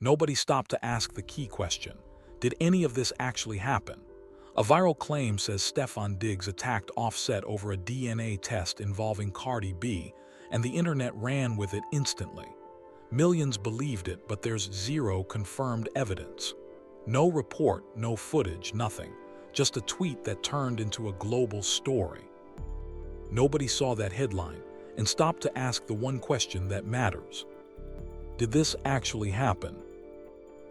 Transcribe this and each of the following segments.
Nobody stopped to ask the key question: did any of this actually happen? A viral claim says Stefon Diggs attacked Offset over a DNA test involving Cardi B, and the internet ran with it instantly. Millions believed it, but there's zero confirmed evidence. No report, no footage, nothing. Just a tweet that turned into a global story. Nobody saw that headline and stopped to ask the one question that matters. Did this actually happen?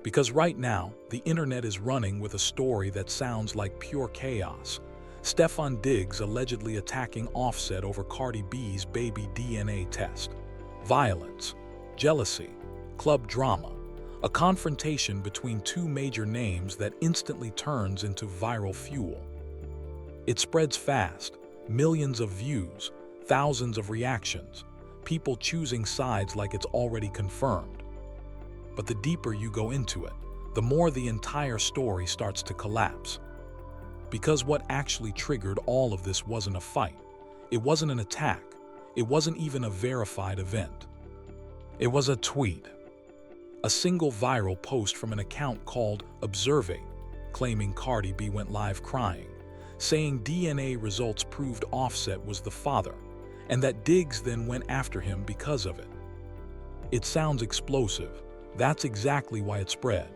Because right now, the internet is running with a story that sounds like pure chaos. Stefon Diggs allegedly attacking Offset over Cardi B's baby DNA test. Violence, jealousy, club drama. A confrontation between two major names that instantly turns into viral fuel. It spreads fast, millions of views, thousands of reactions, people choosing sides like it's already confirmed. But the deeper you go into it, the more the entire story starts to collapse. Because what actually triggered all of this wasn't a fight. It wasn't an attack. It wasn't even a verified event. It was a tweet. A single viral post from an account called Observate, claiming Cardi B went live crying, saying DNA results proved Offset was the father, and that Diggs then went after him because of it. It sounds explosive. That's exactly why it spread.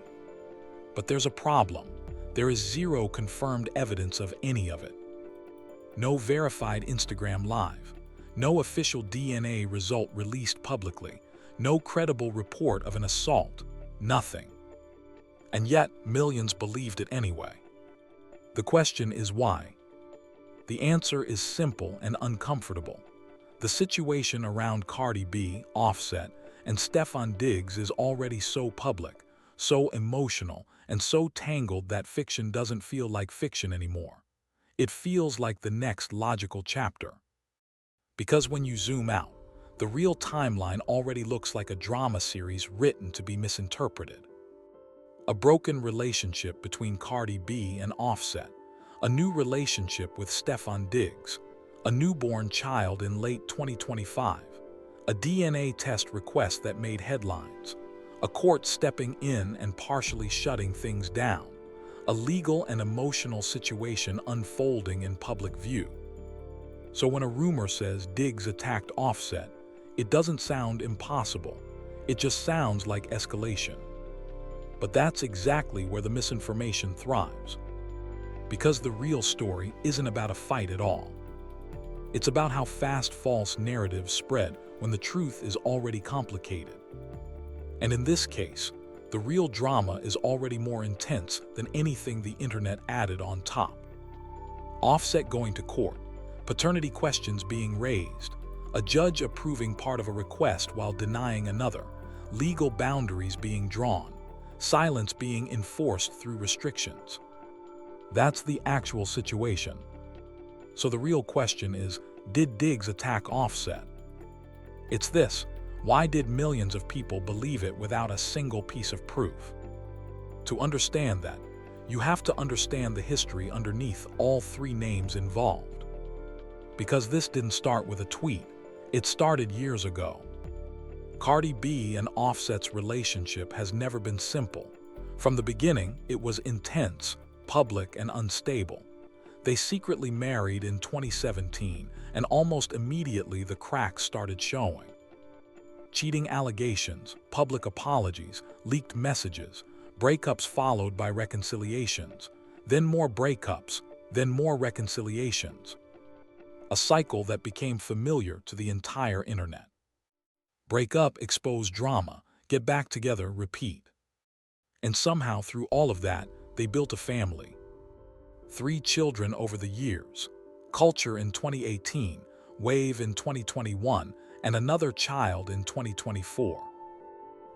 But there's a problem. There is zero confirmed evidence of any of it. No verified Instagram Live. No official DNA result released publicly. No credible report of an assault. Nothing. And yet, millions believed it anyway. The question is why? The answer is simple and uncomfortable. The situation around Cardi B, Offset, and Stefon Diggs is already so public, so emotional, and so tangled that fiction doesn't feel like fiction anymore. It feels like the next logical chapter. Because when you zoom out, the real timeline already looks like a drama series written to be misinterpreted. A broken relationship between Cardi B and Offset, a new relationship with Stefon Diggs, a newborn child in late 2025, a DNA test request that made headlines, a court stepping in and partially shutting things down, a legal and emotional situation unfolding in public view. So when a rumor says Diggs attacked Offset, it doesn't sound impossible. It just sounds like escalation. But that's exactly where the misinformation thrives. Because the real story isn't about a fight at all. It's about how fast false narratives spread when the truth is already complicated. And in this case, the real drama is already more intense than anything the internet added on top. Offset going to court, paternity questions being raised, a judge approving part of a request while denying another, legal boundaries being drawn, silence being enforced through restrictions. That's the actual situation. So the real question is, did Diggs attack Offset? It's this: why did millions of people believe it without a single piece of proof? To understand that, you have to understand the history underneath all three names involved. Because this didn't start with a tweet, it started years ago. Cardi B and Offset's relationship has never been simple. From the beginning, it was intense, public, and unstable. They secretly married in 2017, and almost immediately the cracks started showing. Cheating allegations, public apologies, leaked messages, breakups followed by reconciliations, then more breakups, then more reconciliations. A cycle that became familiar to the entire internet. Break up, expose drama, get back together, repeat. And somehow through all of that, they built a family. 3 children over the years, Culture in 2018, Wave in 2021, and another child in 2024.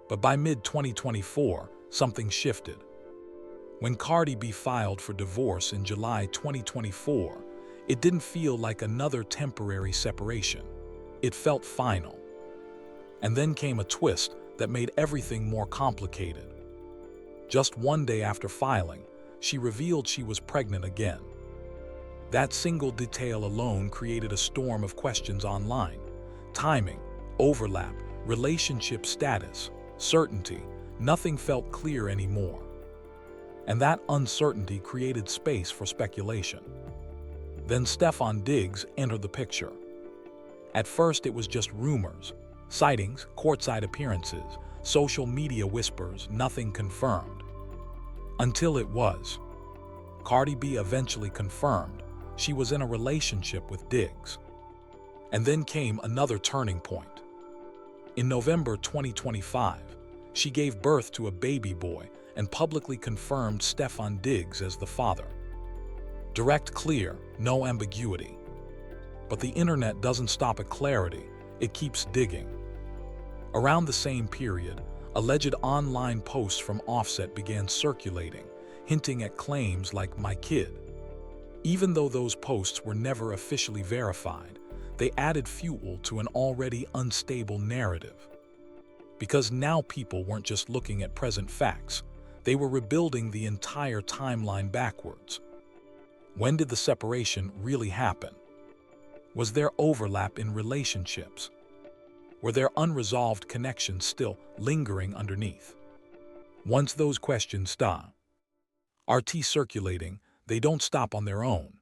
But by mid-2024, something shifted. When Cardi B filed for divorce in July 2024, it didn't feel like another temporary separation. It felt final. And then came a twist that made everything more complicated. Just one day after filing, she revealed she was pregnant again. That single detail alone created a storm of questions online. Timing, overlap, relationship status, certainty. nothing felt clear anymore. And that uncertainty created space for speculation. Then Stefon Diggs entered the picture. At first, it was just rumors, sightings, courtside appearances, social media whispers, nothing confirmed. Until it was. Cardi B eventually confirmed she was in a relationship with Diggs. And then came another turning point. In November 2025, she gave birth to a baby boy and publicly confirmed Stefon Diggs as the father. Direct, clear, no ambiguity. But the internet doesn't stop at clarity, it keeps digging. Around the same period, alleged online posts from Offset began circulating, hinting at claims like "my kid." Even though those posts were never officially verified, they added fuel to an already unstable narrative. Because now people weren't just looking at present facts, they were rebuilding the entire timeline backwards. When did the separation really happen? Was there overlap in relationships? Were there unresolved connections still lingering underneath? Once those questions stop, circulating, they don't stop on their own.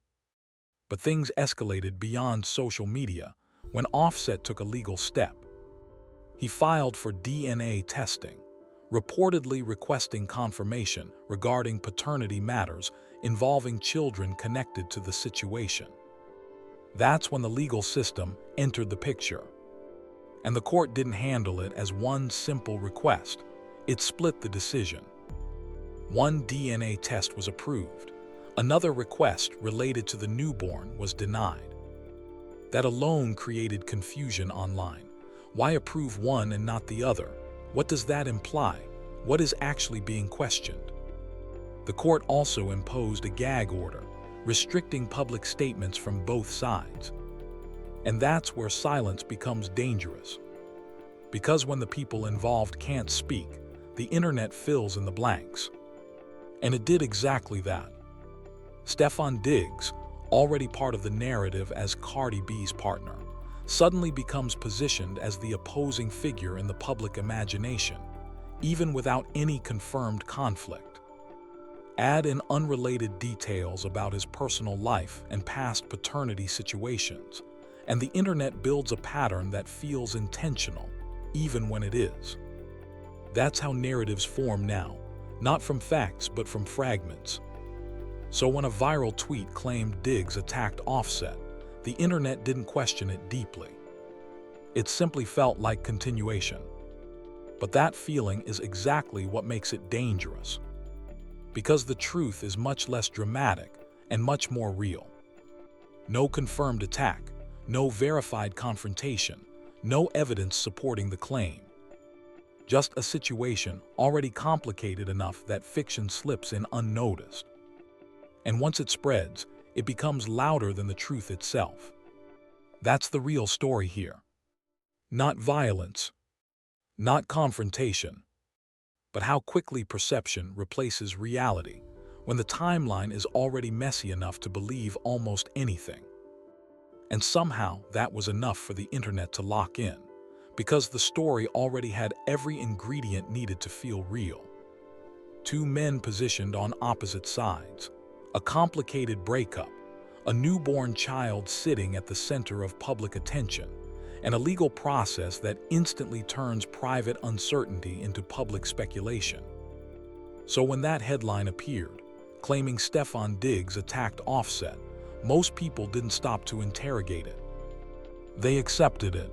But things escalated beyond social media when Offset took a legal step. He filed for DNA testing, reportedly requesting confirmation regarding paternity matters involving children connected to the situation. That's when the legal system entered the picture. And the court didn't handle it as one simple request. It split the decision. One DNA test was approved. Another request related to the newborn was denied. That alone created confusion online. Why approve one and not the other? What does that imply? What is actually being questioned? The court also imposed a gag order, restricting public statements from both sides. And that's where silence becomes dangerous. Because when the people involved can't speak, the internet fills in the blanks. And it did exactly that. Stefon Diggs, already part of the narrative as Cardi B's partner, suddenly becomes positioned as the opposing figure in the public imagination, even without any confirmed conflict. Add in unrelated details about his personal life and past paternity situations, and the internet builds a pattern that feels intentional, even when it is. That's how narratives form now, not from facts but from fragments. So when a viral tweet claimed Diggs attacked Offset, the internet didn't question it deeply. It simply felt like continuation. But that feeling is exactly what makes it dangerous. Because the truth is much less dramatic and much more real. No confirmed attack, no verified confrontation, no evidence supporting the claim. Just a situation already complicated enough that fiction slips in unnoticed. And once it spreads, it becomes louder than the truth itself. That's the real story here. Not violence, not confrontation, but how quickly perception replaces reality when the timeline is already messy enough to believe almost anything. And somehow that was enough for the internet to lock in, because the story already had every ingredient needed to feel real. Two men positioned on opposite sides, a complicated breakup, a newborn child sitting at the center of public attention, and a legal process that instantly turns private uncertainty into public speculation. So when that headline appeared, claiming Stefon Diggs attacked Offset, most people didn't stop to interrogate it. They accepted it.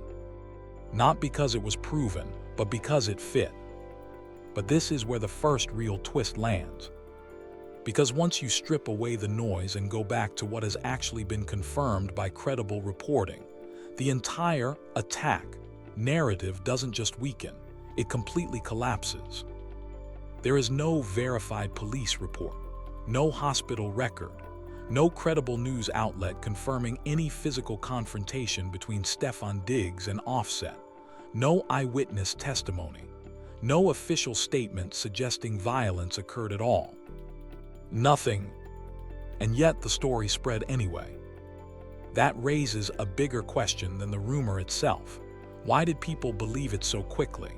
Not because it was proven, but because it fit. But this is where the first real twist lands. Because once you strip away the noise and go back to what has actually been confirmed by credible reporting, the entire attack narrative doesn't just weaken, it completely collapses. There is no verified police report, no hospital record, no credible news outlet confirming any physical confrontation between Stefon Diggs and Offset, no eyewitness testimony, no official statement suggesting violence occurred at all. Nothing. And yet the story spread anyway. That raises a bigger question than the rumor itself. Why did people believe it so quickly?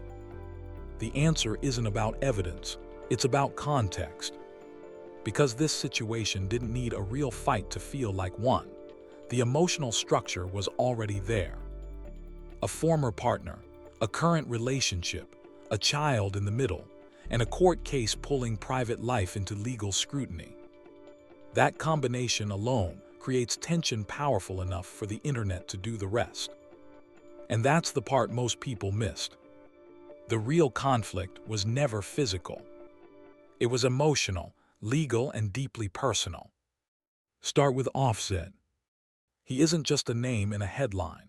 the answer isn't about evidence, it's about context. Because this situation didn't need a real fight to feel like one, the emotional structure was already there. A former partner, a current relationship, a child in the middle, and a court case pulling private life into legal scrutiny. That combination alone creates tension powerful enough for the internet to do the rest. And that's the part most people missed. The real conflict was never physical. It was emotional, legal, and deeply personal. Start with Offset. He isn't just a name in a headline.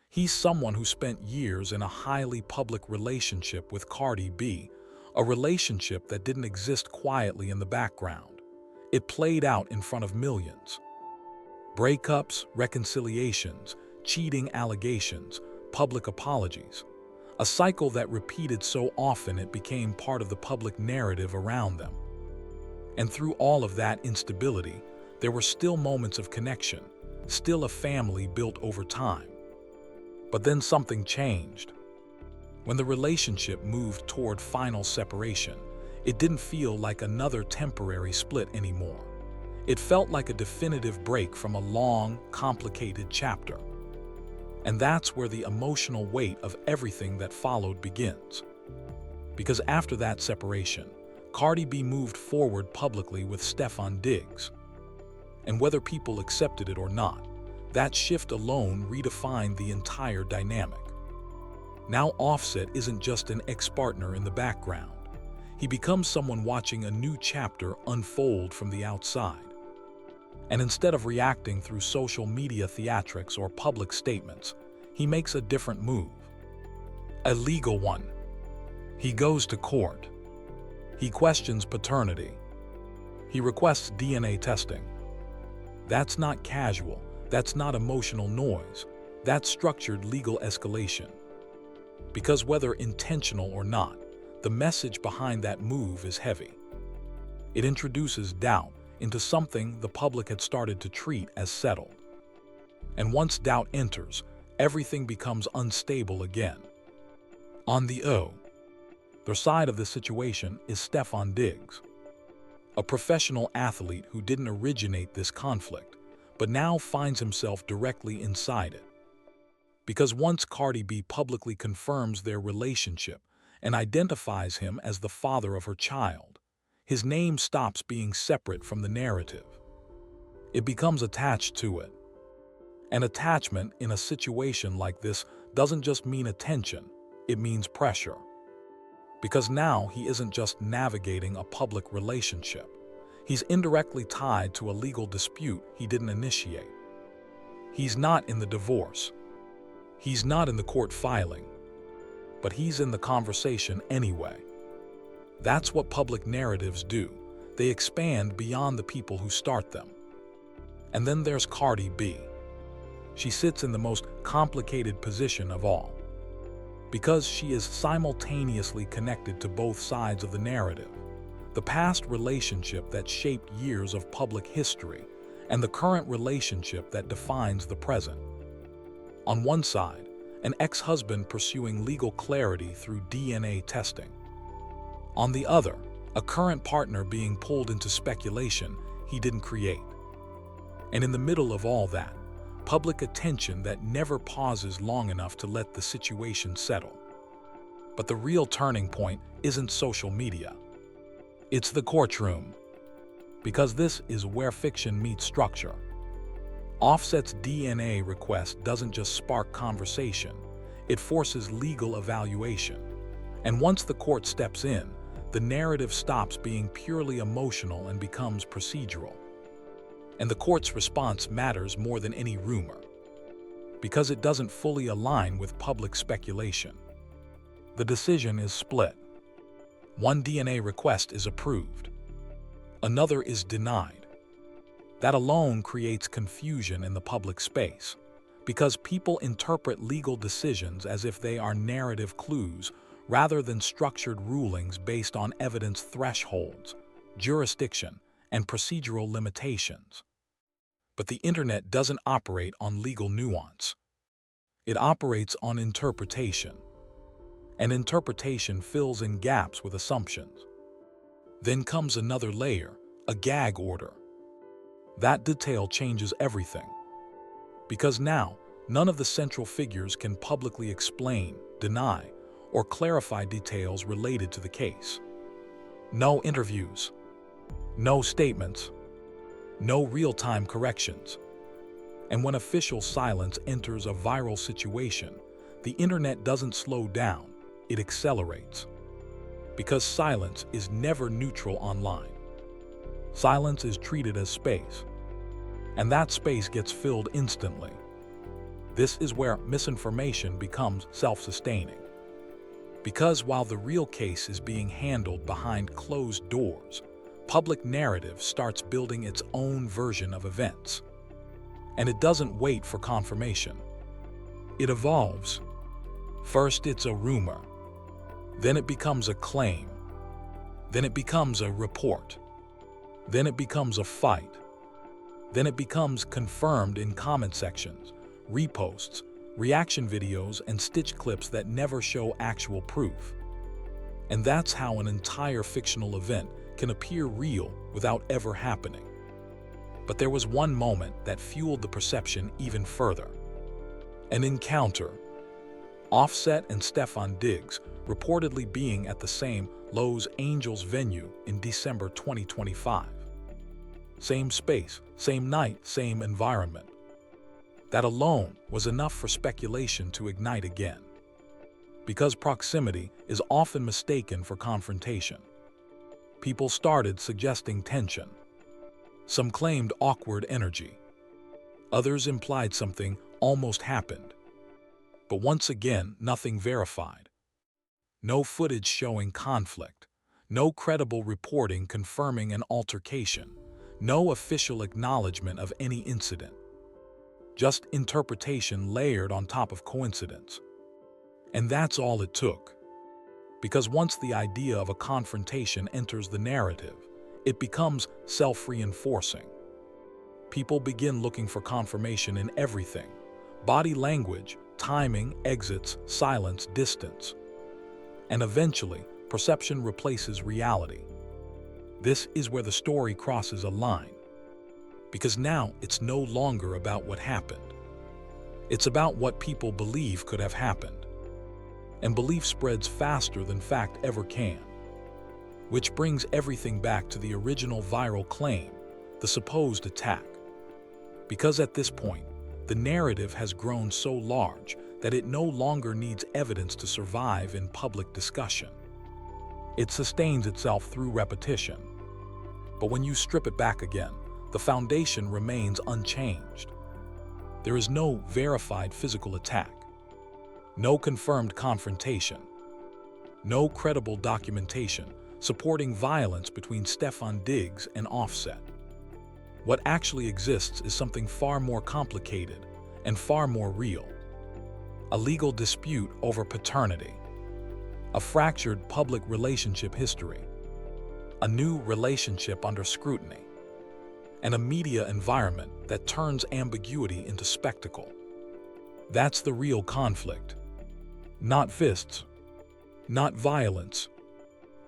He's someone who spent years in a highly public relationship with Cardi B, a relationship that didn't exist quietly in the background. It played out in front of millions. Breakups, reconciliations, cheating allegations, public apologies. A cycle that repeated so often it became part of the public narrative around them. And through all of that instability, there were still moments of connection, still a family built over time. But then something changed. When the relationship moved toward final separation, it didn't feel like another temporary split anymore. It felt like a definitive break from a long, complicated chapter. And that's where the emotional weight of everything that followed begins. Because after that separation, Cardi B moved forward publicly with Stefon Diggs. And whether people accepted it or not, that shift alone redefined the entire dynamic. Now Offset isn't just an ex-partner in the background. He becomes someone watching a new chapter unfold from the outside. And instead of reacting through social media theatrics or public statements, he makes a different move. A legal one. He goes to court. He questions paternity. He requests DNA testing. That's not casual. That's not emotional noise. That's structured legal escalation. Because whether intentional or not, the message behind that move is heavy. It introduces doubt into something the public had started to treat as settled. And once doubt enters, everything becomes unstable again. On the other side of the situation is Stefon Diggs, a professional athlete who didn't originate this conflict, but now finds himself directly inside it. Because once Cardi B publicly confirms their relationship and identifies him as the father of her child, his name stops being separate from the narrative. It becomes attached to it. And attachment in a situation like this doesn't just mean attention, it means pressure. Because now he isn't just navigating a public relationship. He's indirectly tied to a legal dispute he didn't initiate. He's not in the divorce. He's not in the court filing. But he's in the conversation anyway. That's what public narratives do. They expand beyond the people who start them. And then there's Cardi B. She sits in the most complicated position of all. Because she is simultaneously connected to both sides of the narrative. The past relationship that shaped years of public history, and the current relationship that defines the present. On one side, an ex-husband pursuing legal clarity through DNA testing. On the other, a current partner being pulled into speculation he didn't create. And in the middle of all that, public attention that never pauses long enough to let the situation settle. But the real turning point isn't social media. It's the courtroom. Because this is where fiction meets structure. Offset's DNA request doesn't just spark conversation, it forces legal evaluation. And once the court steps in, the narrative stops being purely emotional and becomes procedural. And the court's response matters more than any rumor, because it doesn't fully align with public speculation. The decision is split. One DNA request is approved. Another is denied. That alone creates confusion in the public space, because people interpret legal decisions as if they are narrative clues rather than structured rulings based on evidence thresholds, jurisdiction, and procedural limitations. But the internet doesn't operate on legal nuance. It operates on interpretation. and interpretation fills in gaps with assumptions. Then comes another layer, a gag order. That detail changes everything. Because now, none of the central figures can publicly explain, deny, or clarify details related to the case. No interviews, no statements, no real-time corrections. And when official silence enters a viral situation, the internet doesn't slow down, it accelerates. Because silence is never neutral online. Silence is treated as space, and that space gets filled instantly. This is where misinformation becomes self-sustaining. Because while the real case is being handled behind closed doors, public narrative starts building its own version of events. And it doesn't wait for confirmation. It evolves. First, it's a rumor. Then it becomes a claim. Then it becomes a report. Then it becomes a fight. Then it becomes confirmed in comment sections, reposts, reaction videos, and stitch clips that never show actual proof. And that's how an entire fictional event can appear real without ever happening. But there was one moment that fueled the perception even further. An encounter. Offset and Stefon Diggs reportedly being at the same Los Angeles venue in December 2025. Same space, same night, same environment. That alone was enough for speculation to ignite again. Because proximity is often mistaken for confrontation. People started suggesting tension. Some claimed awkward energy. Others implied something almost happened. But once again, nothing verified. No footage showing conflict. No credible reporting confirming an altercation. No official acknowledgement of any incident. Just interpretation layered on top of coincidence. And that's all it took. Because once the idea of a confrontation enters the narrative, it becomes self-reinforcing. People begin looking for confirmation in everything: body language, timing, exits, silence, distance. And eventually, perception replaces reality. This is where the story crosses a line. Because now it's no longer about what happened. It's about what people believe could have happened. And belief spreads faster than fact ever can. Which brings everything back to the original viral claim, the supposed attack. Because at this point, the narrative has grown so large that it no longer needs evidence to survive in public discussion. It sustains itself through repetition. But when you strip it back again, the foundation remains unchanged. There is no verified physical attack, no confirmed confrontation, no credible documentation supporting violence between Stefon Diggs and Offset. What actually exists is something far more complicated and far more real. A legal dispute over paternity, a fractured public relationship history, a new relationship under scrutiny, and a media environment that turns ambiguity into spectacle. That's the real conflict. Not fists, not violence,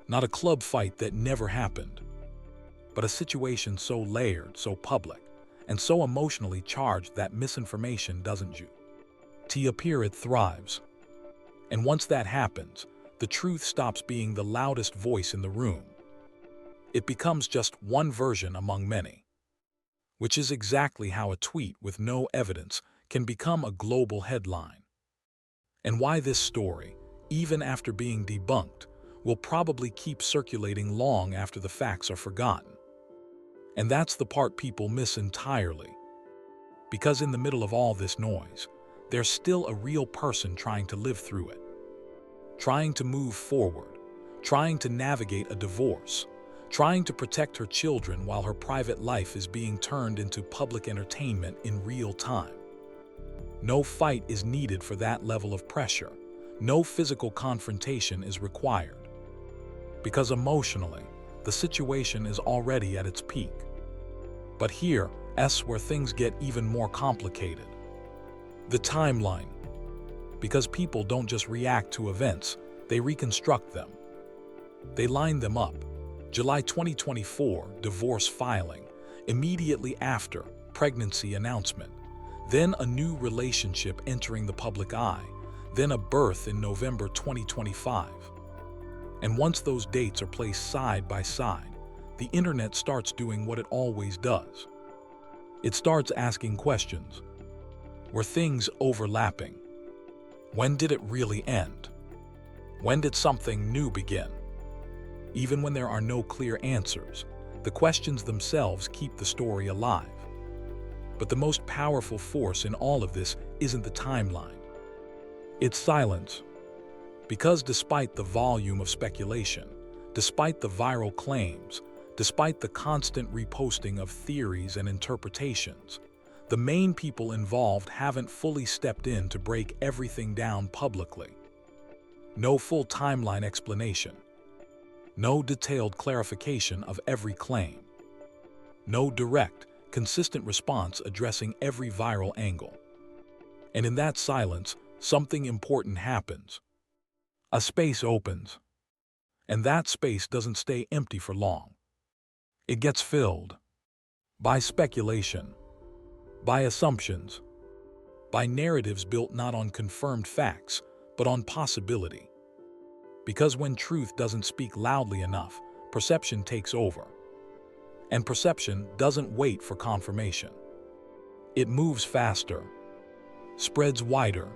not a club fight that never happened, but a situation so layered, so public, and so emotionally charged that misinformation doesn't appear, it thrives. And once that happens, the truth stops being the loudest voice in the room. It becomes just one version among many. Which is exactly how a tweet with no evidence can become a global headline. And why this story, even after being debunked, will probably keep circulating long after the facts are forgotten. And that's the part people miss entirely. Because in the middle of all this noise, there's still a real person trying to live through it. Trying to move forward, trying to navigate a divorce, trying to protect her children while her private life is being turned into public entertainment in real time. No fight is needed for that level of pressure. No physical confrontation is required. Because emotionally, the situation is already at its peak. But here's where things get even more complicated. The timeline. Because people don't just react to events, They reconstruct them. They line them up. July 2024, divorce filing. Immediately after, pregnancy announcement. Then a new relationship entering the public eye. Then a birth in November 2025. And once those dates are placed side by side, the internet starts doing what it always does. It starts asking questions. Were things overlapping? When did it really end? When did something new begin? Even when there are no clear answers, the questions themselves keep the story alive. But the most powerful force in all of this isn't the timeline. It's silence. Because despite the volume of speculation, despite the viral claims, despite the constant reposting of theories and interpretations, the main people involved haven't fully stepped in to break everything down publicly. No full timeline explanation. No detailed clarification of every claim. No direct, consistent response addressing every viral angle. And in that silence, something important happens. A space opens. And that space doesn't stay empty for long. It gets filled by speculation, by assumptions, by narratives built not on confirmed facts, but on possibility. Because when truth doesn't speak loudly enough, perception takes over. And perception doesn't wait for confirmation. It moves faster, spreads wider,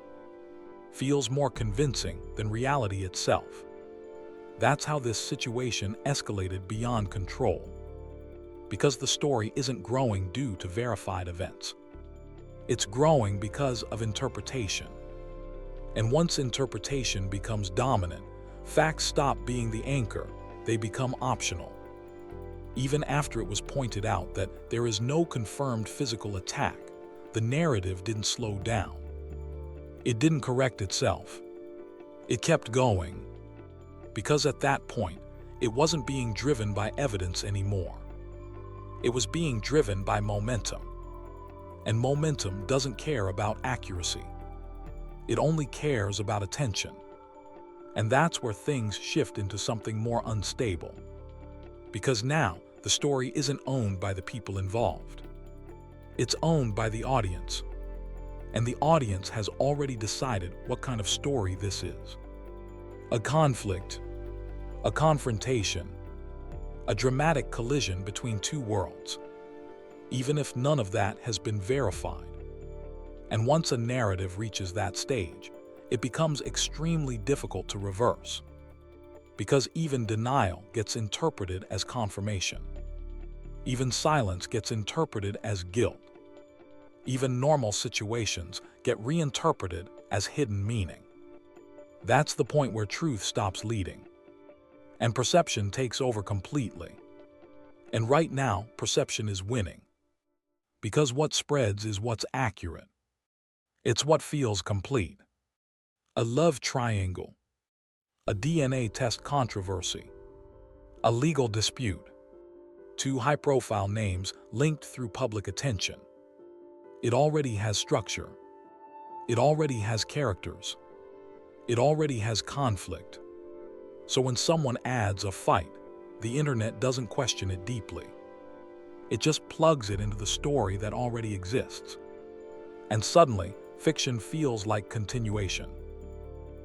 feels more convincing than reality itself. That's how this situation escalated beyond control. Because the story isn't growing due to verified events. It's growing because of interpretation. And once interpretation becomes dominant, facts stop being the anchor, they become optional. Even after it was pointed out that there is no confirmed physical attack, the narrative didn't slow down. It didn't correct itself. It kept going. Because at that point, it wasn't being driven by evidence anymore. It was being driven by momentum. And momentum doesn't care about accuracy. It only cares about attention. And that's where things shift into something more unstable. Because now, the story isn't owned by the people involved. It's owned by the audience. And the audience has already decided what kind of story this is. A conflict, a confrontation, a dramatic collision between two worlds, even if none of that has been verified. And once a narrative reaches that stage, it becomes extremely difficult to reverse. Because even denial gets interpreted as confirmation. Even silence gets interpreted as guilt. Even normal situations get reinterpreted as hidden meaning. That's the point where truth stops leading. And perception takes over completely. And right now, perception is winning. Because what spreads is what's accurate. It's what feels complete. A love triangle. A DNA test controversy. A legal dispute. Two high-profile names linked through public attention. It already has structure. It already has characters. It already has conflict. So when someone adds a fight, the internet doesn't question it deeply. It just plugs it into the story that already exists. And suddenly, fiction feels like continuation.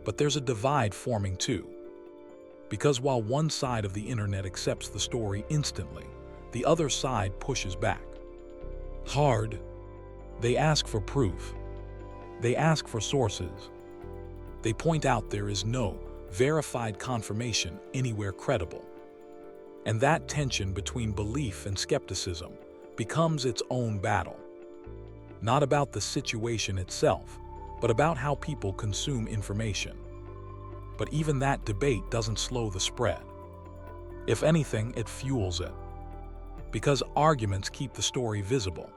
But there's a divide forming too. Because while one side of the internet accepts the story instantly, the other side pushes back. Hard. They ask for proof. They ask for sources. They point out there is no verified confirmation anywhere credible. And that tension between belief and skepticism becomes its own battle. Not about the situation itself, but about how people consume information. But even that debate doesn't slow the spread. If anything, it fuels it. Because arguments keep the story visible.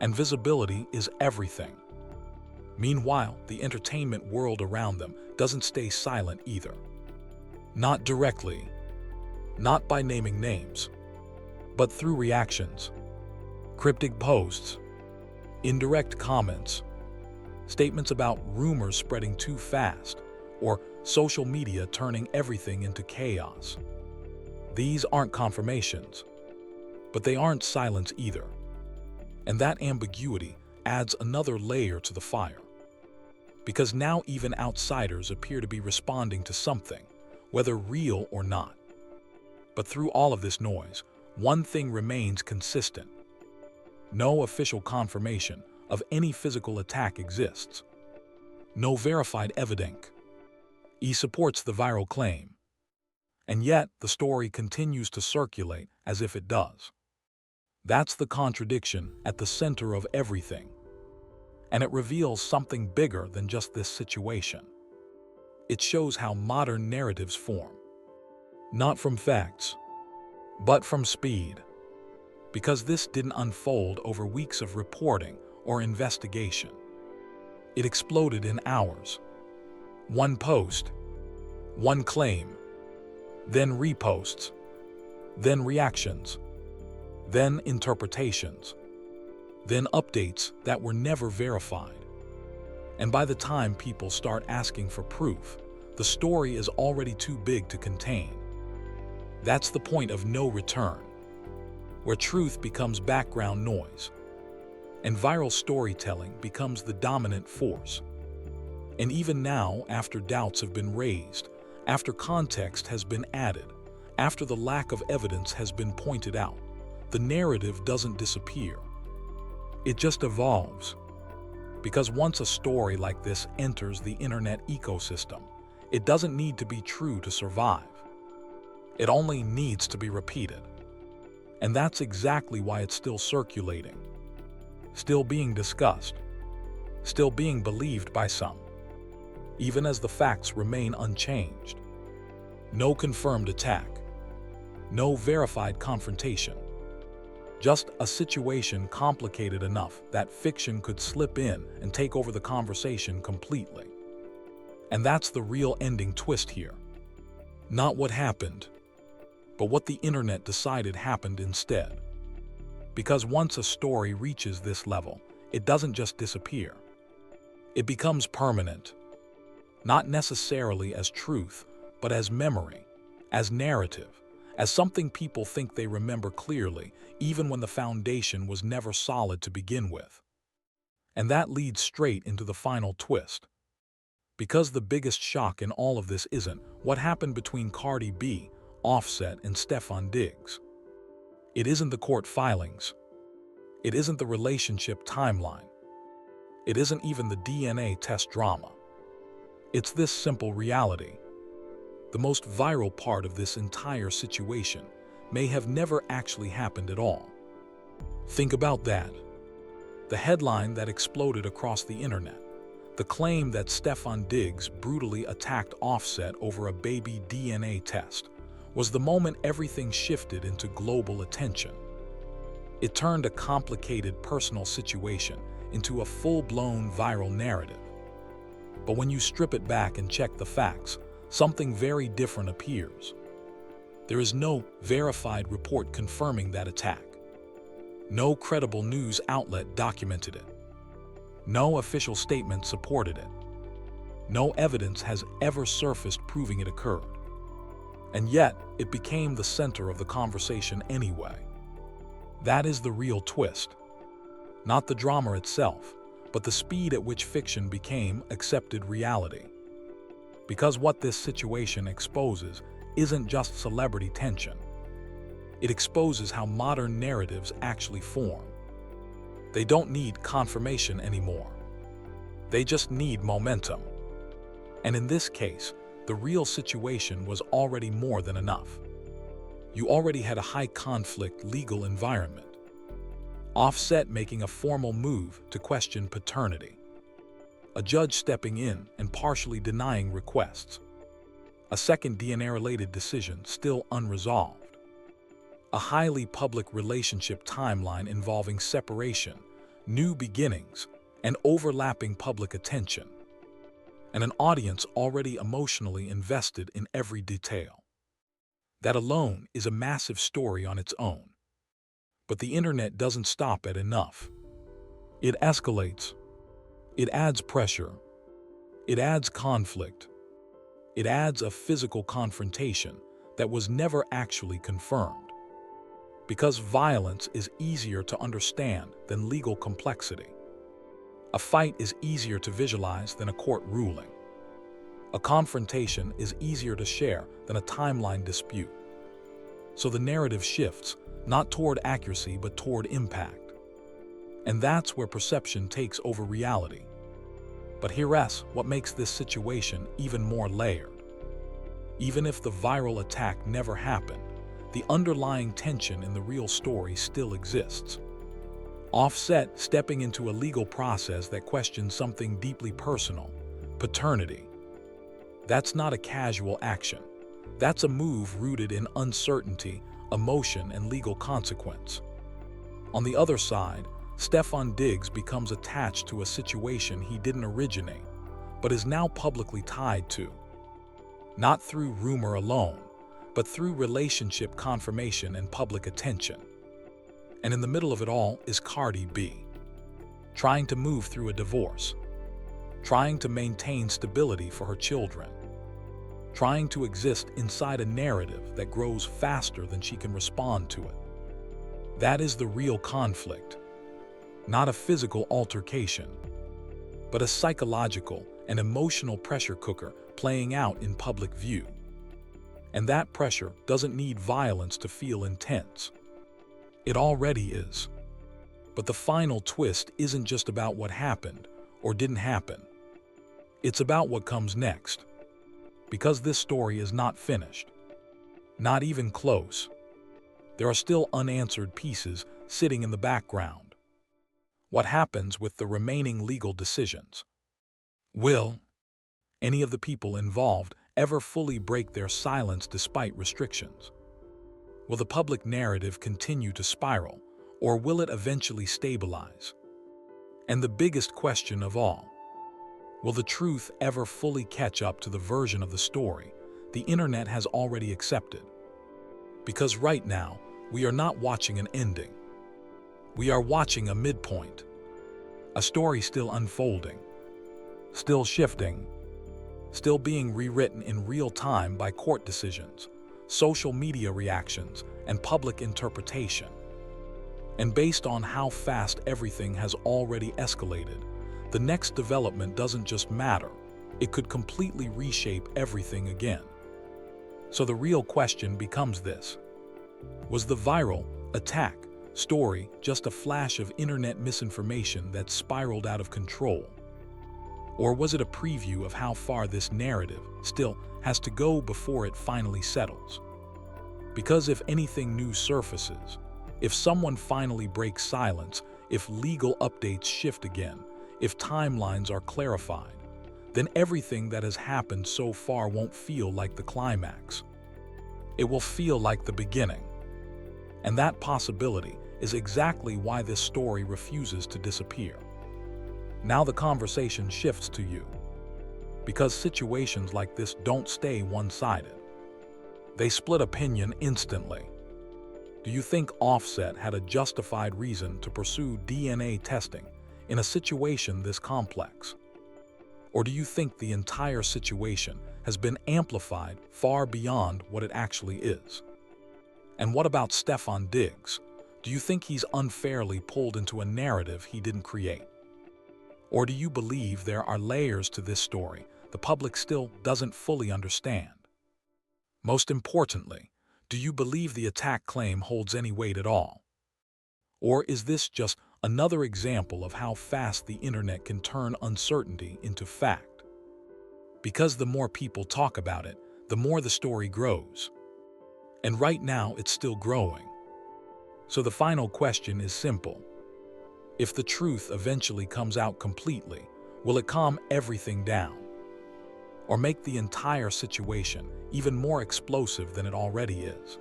And visibility is everything. Meanwhile, the entertainment world around them doesn't stay silent either. Not directly, not by naming names, but through reactions, cryptic posts, indirect comments, statements about rumors spreading too fast, or social media turning everything into chaos. These aren't confirmations, but they aren't silence either. And that ambiguity adds another layer to the fire. Because now even outsiders appear to be responding to something, whether real or not. But through all of this noise, one thing remains consistent. No official confirmation of any physical attack exists. No verified evidence. He supports the viral claim. And yet, the story continues to circulate as if it does. That's the contradiction at the center of everything. And it reveals something bigger than just this situation. It shows how modern narratives form. Not from facts, but from speed. Because this didn't unfold over weeks of reporting or investigation. It exploded in hours. One post, one claim, then reposts, then reactions, then interpretations, then updates that were never verified. And by the time people start asking for proof, the story is already too big to contain. That's the point of no return, where truth becomes background noise, and viral storytelling becomes the dominant force. And even now, after doubts have been raised, after context has been added, after the lack of evidence has been pointed out, the narrative doesn't disappear. It just evolves. Because once a story like this enters the internet ecosystem, it doesn't need to be true to survive. It only needs to be repeated. And that's exactly why it's still circulating, still being discussed, still being believed by some, even as the facts remain unchanged. No confirmed attack, no verified confrontation, just a situation complicated enough that fiction could slip in and take over the conversation completely. And that's the real ending twist here. Not what happened, but what the internet decided happened instead. Because once a story reaches this level, it doesn't just disappear. It becomes permanent. Not necessarily as truth, but as memory, as narrative, as something people think they remember clearly, even when the foundation was never solid to begin with. And that leads straight into the final twist. Because the biggest shock in all of this isn't what happened between Cardi B, Offset, and Stefon Diggs. It isn't the court filings. It isn't the relationship timeline. It isn't even the DNA test drama. It's this simple reality. The most viral part of this entire situation may have never actually happened at all. Think about that. The headline that exploded across the internet, the claim that Stefon Diggs brutally attacked Offset over a baby DNA test, was the moment everything shifted into global attention. It turned a complicated personal situation into a full-blown viral narrative. But when you strip it back and check the facts, something very different appears. There is no verified report confirming that attack. No credible news outlet documented it. No official statement supported it. No evidence has ever surfaced proving it occurred. And yet, it became the center of the conversation anyway. That is the real twist. Not the drama itself, but the speed at which fiction became accepted reality. Because what this situation exposes isn't just celebrity tension. It exposes how modern narratives actually form. They don't need confirmation anymore. They just need momentum. And in this case, the real situation was already more than enough. You already had a high-conflict legal environment. Offset making a formal move to question paternity. A judge stepping in and partially denying requests. A second DNA-related decision still unresolved. A highly public relationship timeline involving separation, new beginnings, and overlapping public attention. And an audience already emotionally invested in every detail. That alone is a massive story on its own. But the internet doesn't stop at enough. It escalates. It adds pressure. It adds conflict. It adds a physical confrontation that was never actually confirmed. Because violence is easier to understand than legal complexity. A fight is easier to visualize than a court ruling. A confrontation is easier to share than a timeline dispute. So the narrative shifts, not toward accuracy but toward impact. And that's where perception takes over reality. But here's what makes this situation even more layered. Even if the viral attack never happened, the underlying tension in the real story still exists. Offset stepping into a legal process that questions something deeply personal, paternity. That's not a casual action. That's a move rooted in uncertainty, emotion, and legal consequence. On the other side, Stefon Diggs becomes attached to a situation he didn't originate, but is now publicly tied to. Not through rumor alone, but through relationship confirmation and public attention. And in the middle of it all is Cardi B, trying to move through a divorce, trying to maintain stability for her children, trying to exist inside a narrative that grows faster than she can respond to it. That is the real conflict, not a physical altercation, but a psychological and emotional pressure cooker playing out in public view. And that pressure doesn't need violence to feel intense. It already is. But the final twist isn't just about what happened or didn't happen. It's about what comes next. Because this story is not finished. Not even close. There are still unanswered pieces sitting in the background. What happens with the remaining legal decisions? Will any of the people involved ever fully break their silence despite restrictions? Will the public narrative continue to spiral, or will it eventually stabilize? And the biggest question of all, will the truth ever fully catch up to the version of the story the internet has already accepted? Because right now, we are not watching an ending. We are watching a midpoint. A story still unfolding, still shifting, still being rewritten in real time by court decisions, social media reactions, and public interpretation. And based on how fast everything has already escalated, the next development doesn't just matter, it could completely reshape everything again. So the real question becomes this: was the viral attack story just a flash of internet misinformation that spiraled out of control? Or was it a preview of how far this narrative still has to go before it finally settles? Because if anything new surfaces, if someone finally breaks silence, if legal updates shift again, if timelines are clarified, then everything that has happened so far won't feel like the climax. It will feel like the beginning. And that possibility is exactly why this story refuses to disappear. Now the conversation shifts to you. Because situations like this don't stay one-sided. They split opinion instantly. Do you think Offset had a justified reason to pursue DNA testing in a situation this complex? Or do you think the entire situation has been amplified far beyond what it actually is? And what about Stefon Diggs? Do you think he's unfairly pulled into a narrative he didn't create? Or do you believe there are layers to this story the public still doesn't fully understand? Most importantly, do you believe the attack claim holds any weight at all? Or is this just another example of how fast the internet can turn uncertainty into fact? Because the more people talk about it, the more the story grows. And right now, it's still growing. So the final question is simple. If the truth eventually comes out completely, will it calm everything down? Or make the entire situation even more explosive than it already is?